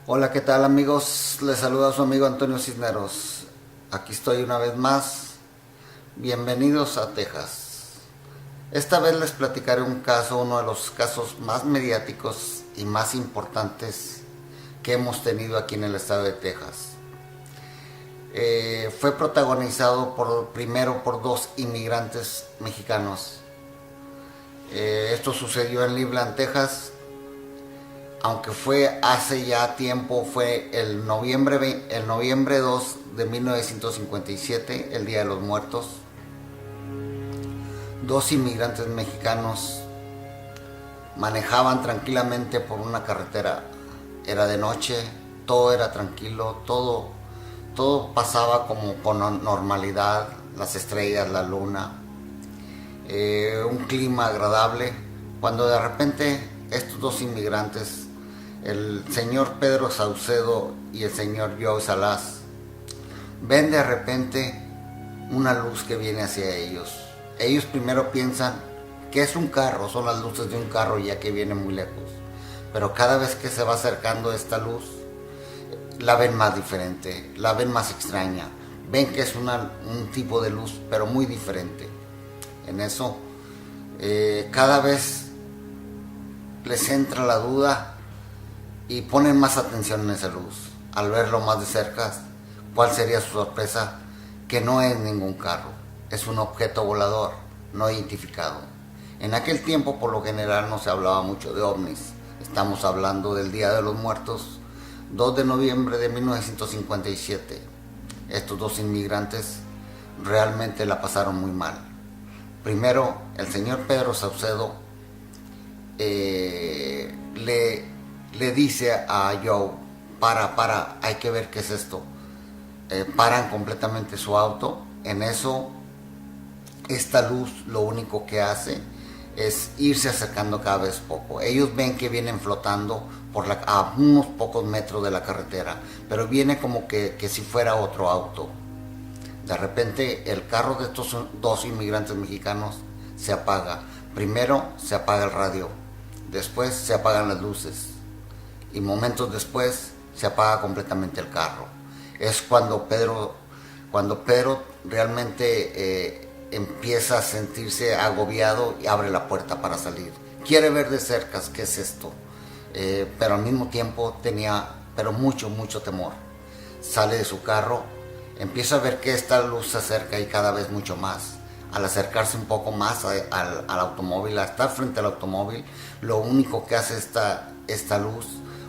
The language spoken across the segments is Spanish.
Hola, ¿qué tal amigos? Les saluda su amigo Antonio Cisneros. Aquí estoy una vez más. Bienvenidos a Texas. Esta vez les platicaré un caso, uno de los casos más mediáticos y más importantes que hemos tenido aquí en el estado de Texas. Fue protagonizado primero por dos inmigrantes mexicanos. Esto sucedió en Livland, Texas, aunque fue hace ya tiempo. Fue el noviembre 2 de 1957, el Día de los Muertos. Dos inmigrantes mexicanos manejaban tranquilamente por una carretera. Era de noche, todo era tranquilo, todo pasaba como con normalidad, las estrellas, la luna, un clima agradable, cuando de repente estos dos inmigrantes, el señor Pedro Saucedo y el señor Joe Salas, ven de repente una luz que viene hacia ellos. Ellos primero piensan que es un carro, son las luces de un carro ya que viene muy lejos. Pero cada vez que se va acercando esta luz, la ven más diferente, la ven más extraña. Ven que es un tipo de luz, pero muy diferente. En eso, cada vez les entra la duda y ponen más atención en esa luz. Al verlo más de cerca, ¿cuál sería su sorpresa? Que no es ningún carro, es un objeto volador no identificado. En aquel tiempo por lo general no se hablaba mucho de ovnis. Estamos hablando del Día de los Muertos, 2 de noviembre de 1957. Estos dos inmigrantes realmente la pasaron muy mal. Primero, el señor Pedro Saucedo le dice a Joe: para, hay que ver qué es esto. Paran completamente su auto. En eso, esta luz lo único que hace es irse acercando cada vez poco. Ellos ven que vienen flotando a unos pocos metros de la carretera, pero viene como que si fuera otro auto. De repente el carro de estos dos inmigrantes mexicanos se apaga. Primero se apaga el radio, después se apagan las luces y momentos después se apaga completamente el carro. Es cuando Pedro realmente empieza a sentirse agobiado y abre la puerta para salir. Quiere ver de cerca qué es esto, pero al mismo tiempo tenía mucho temor. Sale de su carro, empieza a ver que esta luz se acerca y cada vez mucho más. Al acercarse un poco más al automóvil, al estar frente al automóvil, lo único que hace esta luz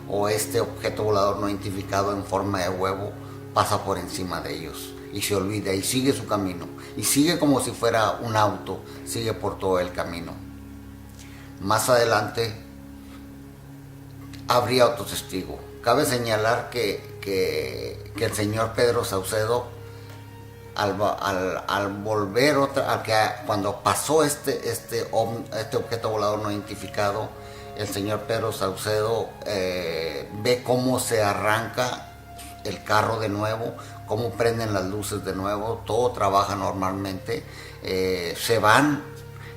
o este objeto volador no identificado en forma de huevo pasa por encima de ellos y se olvida y sigue su camino. Y sigue como si fuera un auto, sigue por todo el camino. Más adelante habría otro testigo. Cabe señalar que el señor Pedro Saucedo, al volver cuando pasó este objeto volador no identificado, el señor Pedro Saucedo ve cómo se arranca el carro de nuevo, cómo prenden las luces de nuevo, todo trabaja normalmente. Se van,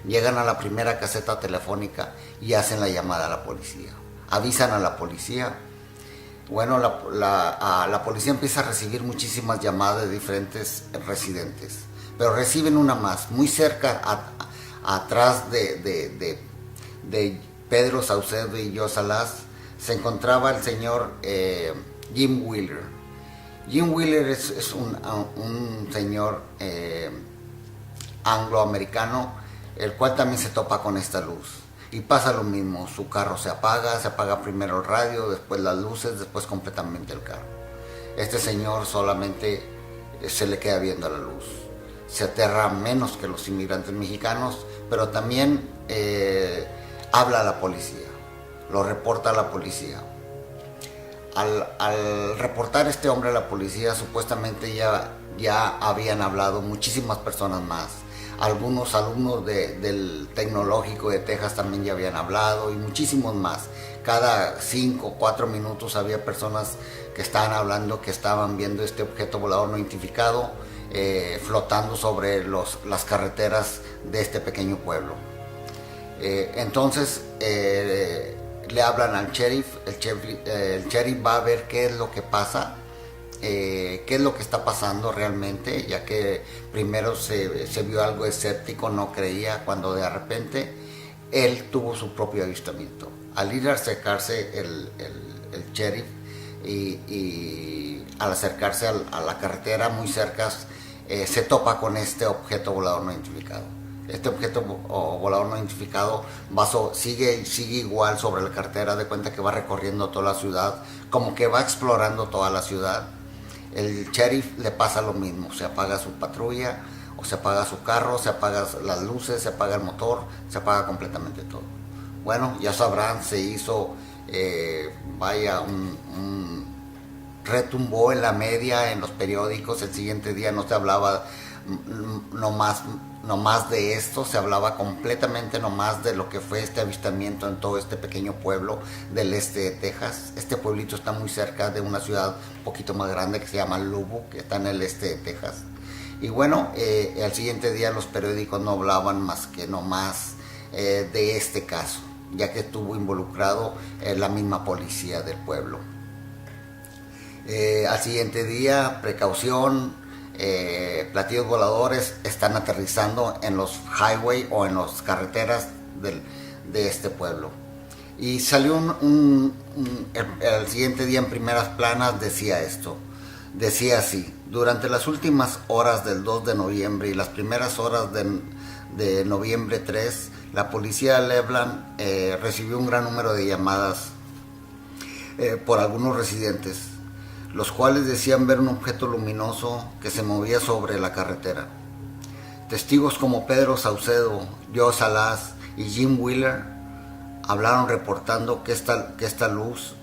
llegan a la primera caseta telefónica y hacen la llamada a la policía. Avisan a la policía. Bueno, la policía empieza a recibir muchísimas llamadas de diferentes residentes, pero reciben una más, muy cerca, atrás de Pedro Saucedo y Joe Salas, se encontraba el señor Jim Wheeler. Jim Wheeler es un señor angloamericano, el cual también se topa con esta luz. Y pasa lo mismo, su carro se apaga primero el radio, después las luces, después completamente el carro. Este señor solamente se le queda viendo la luz. Se aterra menos que los inmigrantes mexicanos, pero también habla a la policía, lo reporta a la policía. Al reportar este hombre a la policía, supuestamente ya habían hablado muchísimas personas más. Algunos alumnos del Tecnológico de Texas también ya habían hablado y muchísimos más. Cada 5 o 4 minutos había personas que estaban hablando que estaban viendo este objeto volador no identificado flotando sobre las carreteras de este pequeño pueblo. Entonces le hablan al sheriff, el sheriff va a ver qué es lo que pasa, qué es lo que está pasando realmente, ya que primero se vio algo escéptico, no creía, cuando de repente él tuvo su propio avistamiento. Al ir a acercarse el sheriff y al acercarse a la carretera muy cerca, se topa con este objeto volador no identificado. Este objeto volador no identificado sigue igual sobre la carretera, de cuenta que va recorriendo toda la ciudad, como que va explorando toda la ciudad. El sheriff le pasa lo mismo, se apaga su patrulla, o se apaga su carro, se apagan las luces, se apaga el motor, se apaga completamente todo. Bueno, ya sabrán, se hizo, retumbó en la media, en los periódicos. El siguiente día no se hablaba nomás de esto, se hablaba completamente nomás de lo que fue este avistamiento en todo este pequeño pueblo del este de Texas. Este pueblito está muy cerca de una ciudad un poquito más grande que se llama Lubbock, que está en el este de Texas. Y bueno, al siguiente día los periódicos no hablaban más que nomás de este caso, ya que estuvo involucrado la misma policía del pueblo. Al siguiente día, precaución, platillos voladores están aterrizando en los highway o en las carreteras de este pueblo. Y salió el siguiente día en primeras planas, decía esto. Decía así: durante las últimas horas del 2 de noviembre y las primeras horas de noviembre 3, la policía de Cleveland recibió un gran número de llamadas por algunos residentes, los cuales decían ver un objeto luminoso que se movía sobre la carretera. Testigos como Pedro Saucedo, Joe Salas y Jim Wheeler hablaron reportando que esta luz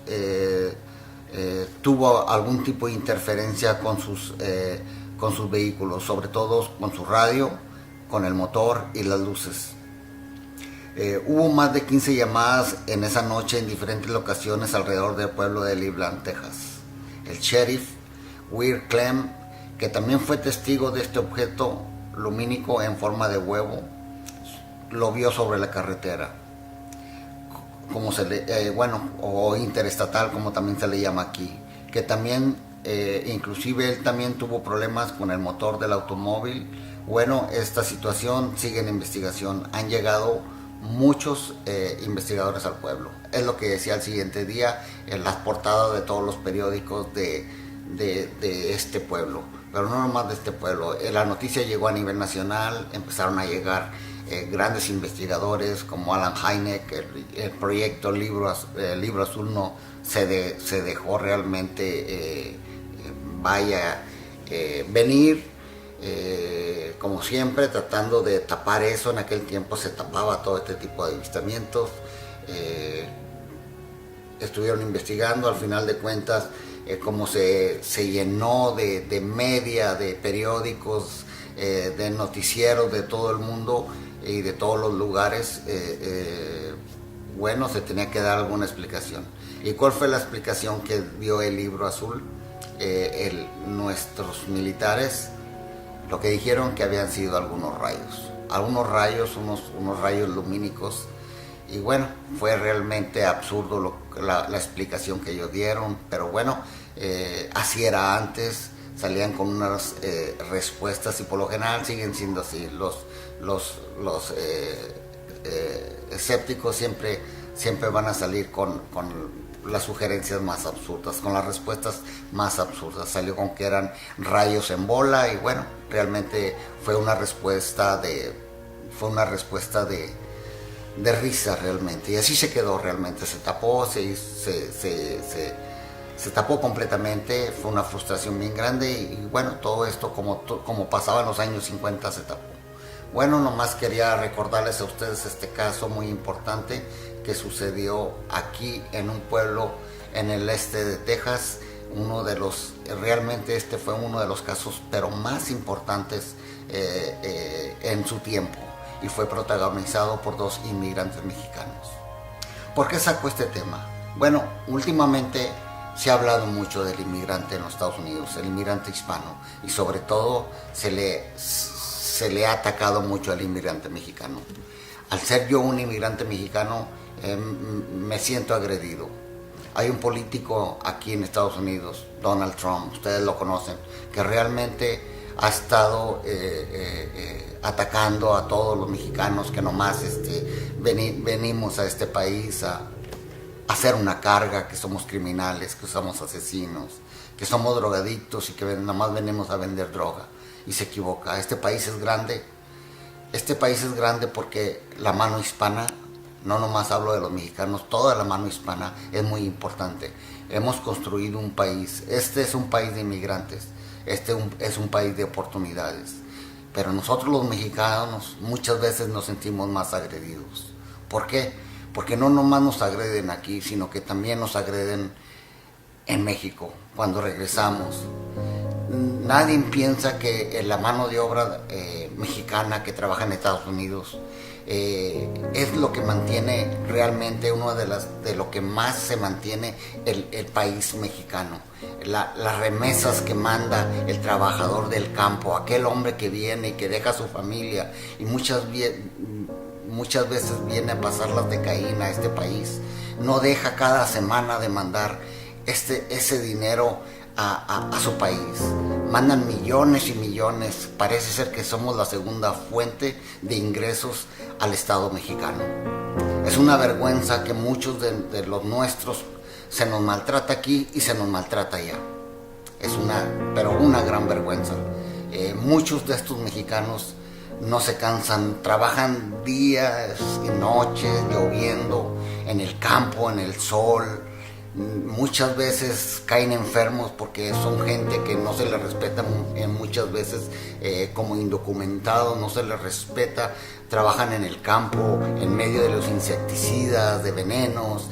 tuvo algún tipo de interferencia con sus vehículos, sobre todo con su radio, con el motor y las luces. Hubo más de 15 llamadas en esa noche en diferentes locaciones alrededor del pueblo de Cleveland, Texas. El sheriff Weir Clem, que también fue testigo de este objeto lumínico en forma de huevo, lo vio sobre la carretera, o interestatal, como también se le llama aquí, que también, inclusive él también tuvo problemas con el motor del automóvil. Bueno, esta situación sigue en investigación. Han llegado muchos investigadores al pueblo. Es lo que decía al siguiente día en las portadas de todos los periódicos de este pueblo, pero no nomás de este pueblo. La noticia llegó a nivel nacional, empezaron a llegar grandes investigadores como Alan Hynek. El proyecto Libro Azul no se dejó realmente venir. Como siempre, tratando de tapar eso. En aquel tiempo se tapaba todo este tipo de avistamientos. Estuvieron investigando, al final de cuentas, como se llenó de media, de periódicos, de noticieros de todo el mundo y de todos los lugares. Se tenía que dar alguna explicación. ¿Y cuál fue la explicación que dio el Libro Azul? Nuestros militares lo que dijeron que habían sido algunos rayos, unos rayos lumínicos. Y bueno, fue realmente absurdo la explicación que ellos dieron, pero bueno, así era antes. Salían con unas respuestas y por lo general siguen siendo así. Los escépticos siempre van a salir con las sugerencias más absurdas, con las respuestas más absurdas. Salió con que eran rayos en bola y bueno, realmente fue una respuesta de risa realmente, y así se quedó realmente. Se tapó, se tapó completamente. Fue una frustración bien grande y bueno, todo esto como pasaba en los años 50 se tapó. Bueno, nomás quería recordarles a ustedes este caso muy importante que sucedió aquí en un pueblo en el este de Texas. Realmente este fue uno de los casos pero más importantes en su tiempo, y fue protagonizado por 2 inmigrantes mexicanos. ¿Por qué saco este tema? Bueno, últimamente se ha hablado mucho del inmigrante en los Estados Unidos, el inmigrante hispano, y sobre todo se le ha atacado mucho al inmigrante mexicano. Al ser yo un inmigrante mexicano, me siento agredido. Hay un político aquí en Estados Unidos, Donald Trump, ustedes lo conocen, que realmente ha estado atacando a todos los mexicanos que nomás venimos a este país a hacer una carga, que somos criminales, que somos asesinos, que somos drogadictos y que nomás venimos a vender droga. Y se equivoca. Este país es grande. Este país es grande porque la mano hispana, no nomás hablo de los mexicanos, toda la mano hispana es muy importante. Hemos construido un país. Este es un país de inmigrantes. Es un país de oportunidades. Pero nosotros los mexicanos muchas veces nos sentimos más agredidos. ¿Por qué? Porque no nomás nos agreden aquí, sino que también nos agreden en México cuando regresamos. Nadie piensa que la mano de obra mexicana que trabaja en Estados Unidos es lo que mantiene realmente de lo que más se mantiene el país mexicano. Las remesas que manda el trabajador del campo, aquel hombre que viene y que deja a su familia y muchas veces viene a pasarlas de Caín a este país, no deja cada semana de mandar ese dinero a su país. Mandan millones y millones. Parece ser que somos la segunda fuente de ingresos al Estado mexicano. Es una vergüenza que muchos de los nuestros se nos maltrata aquí y se nos maltrata allá. Pero una gran vergüenza. Muchos de estos mexicanos no se cansan, trabajan días y noches, lloviendo, en el campo, en el sol. Muchas veces caen enfermos porque son gente que no se les respeta, muchas veces como indocumentados, no se les respeta, trabajan en el campo, en medio de los insecticidas, de venenos,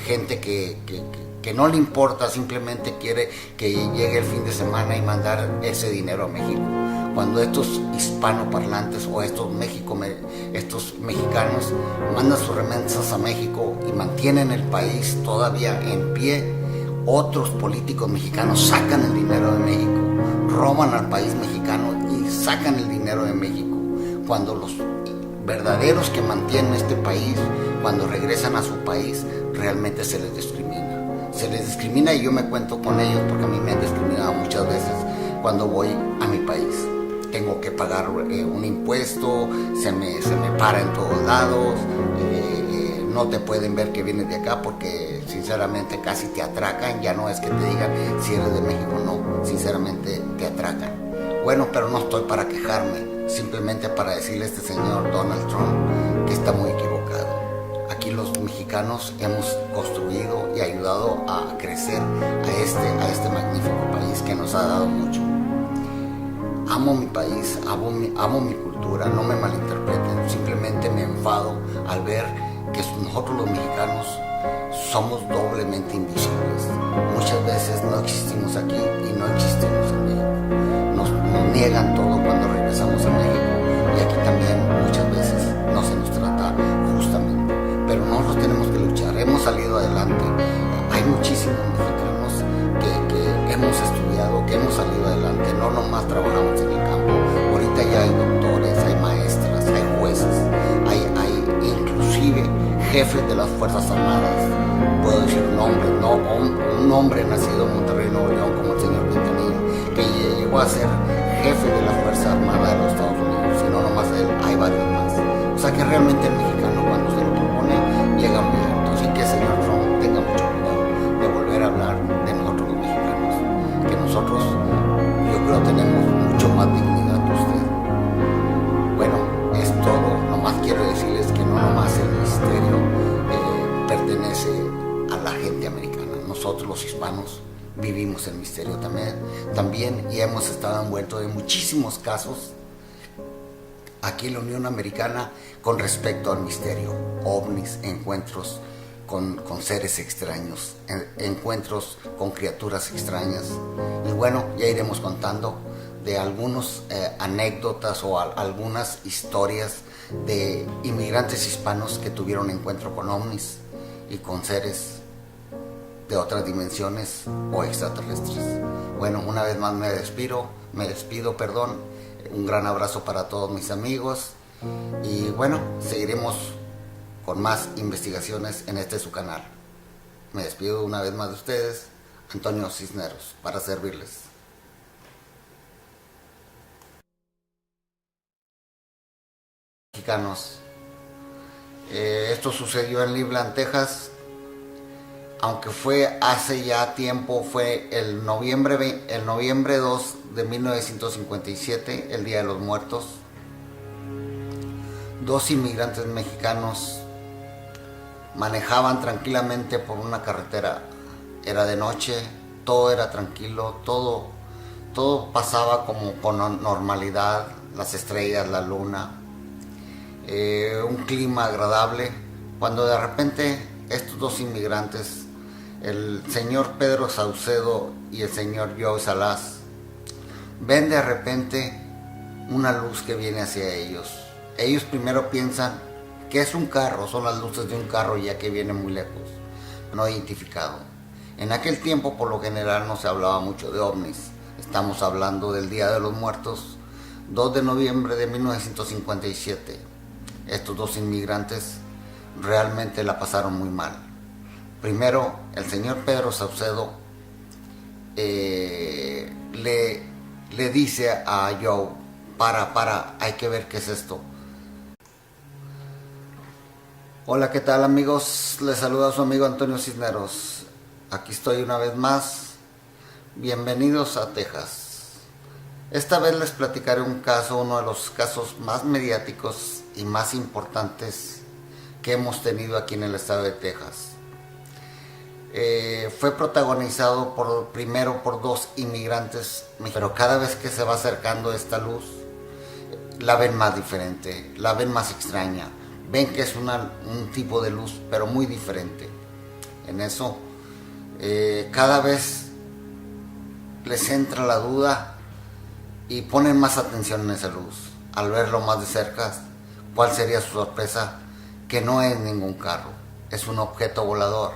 gente que no le importa, simplemente quiere que llegue el fin de semana y mandar ese dinero a México. Cuando estos hispanoparlantes o estos mexicanos mandan sus remesas a México y mantienen el país todavía en pie, otros políticos mexicanos sacan el dinero de México, roban al país mexicano y sacan el dinero de México. Cuando los verdaderos que mantienen este país, cuando regresan a su país, realmente se les discrimina. Se les discrimina y yo me cuento con ellos porque a mí me han discriminado muchas veces cuando voy a mi país. Tengo que pagar un impuesto, se me para en todos lados, no te pueden ver que vienes de acá porque sinceramente casi te atracan. Ya no es que te digan si eres de México o no, sinceramente te atracan. Bueno, pero no estoy para quejarme, simplemente para decirle a este señor Donald Trump que está muy equivocado. Aquí los mexicanos hemos construido y ayudado a crecer a este magnífico país que nos ha dado mucho. Amo mi país, amo mi cultura, no me malinterpreten, simplemente me enfado al ver que nosotros los mexicanos somos doblemente invisibles. Muchas veces no existimos aquí y no existimos en México. Nos niegan todo cuando regresamos a México y aquí también muchas veces no se nos trata justamente. Pero nosotros tenemos que luchar, hemos salido adelante. Hay muchísimos mexicanos que hemos estudiado, que hemos salido adelante, no nomás trabajamos en el campo. Ahorita ya hay doctores, hay maestras, hay jueces, hay inclusive jefes de las Fuerzas Armadas. Puedo decir un hombre nacido en Monterrey, Nuevo León, como el señor Quintanilla, que llegó a ser jefe de la Fuerza Armada de los Estados Unidos, y no nomás él, hay varios más. O sea que realmente el mexicano cuando se lo propone llega muy alto. Así que señor Trump, tenga mucho cuidado de volver a hablar de nosotros los mexicanos, que nosotros yo creo tenemos mucho más dignidad que usted. Bueno, es todo. Nomás quiero decirles que no nomás el misterio pertenece a la gente americana. Nosotros los hispanos vivimos el misterio también y hemos estado envueltos en muchísimos casos aquí en la Unión Americana con respecto al misterio, ovnis, encuentros con seres extraños, encuentros con criaturas extrañas. Y bueno, ya iremos contando de algunas anécdotas o algunas historias de inmigrantes hispanos que tuvieron encuentro con ovnis y con seres de otras dimensiones o extraterrestres. Bueno, una vez más me despido, un gran abrazo para todos mis amigos y bueno, seguiremos con más investigaciones en este su canal. Me despido una vez más de ustedes, Antonio Cisneros, para servirles. Mexicanos. Esto sucedió en Cleveland, Texas, aunque fue hace ya tiempo, fue el noviembre 2 de 1957, el Día de los Muertos. Dos inmigrantes mexicanos manejaban tranquilamente por una carretera. Era de noche, todo era tranquilo, todo pasaba como con normalidad, las estrellas, la luna, un clima agradable, cuando de repente estos dos inmigrantes, el señor Pedro Saucedo y el señor Joe Salas, ven de repente una luz que viene hacia ellos. Ellos primero piensan que es un carro, son las luces de un carro ya que viene muy lejos, no identificado. En aquel tiempo por lo general no se hablaba mucho de ovnis. Estamos hablando del Día de los Muertos, 2 de noviembre de 1957. Estos dos inmigrantes realmente la pasaron muy mal. Primero, el señor Pedro Saucedo le dice a Joe, para, hay que ver qué es esto. Hola, ¿qué tal amigos? Les saluda su amigo Antonio Cisneros. Aquí estoy una vez más. Bienvenidos a Texas. Esta vez les platicaré un caso, uno de los casos más mediáticos y más importantes que hemos tenido aquí en el estado de Texas. Fue protagonizado primero por dos inmigrantes, pero cada vez que se va acercando esta luz, la ven más diferente, la ven más extraña. Ven que es un tipo de luz, pero muy diferente. En eso, cada vez les entra la duda y ponen más atención en esa luz. Al verlo más de cerca, ¿cuál sería su sorpresa? Que no es ningún carro, es un objeto volador.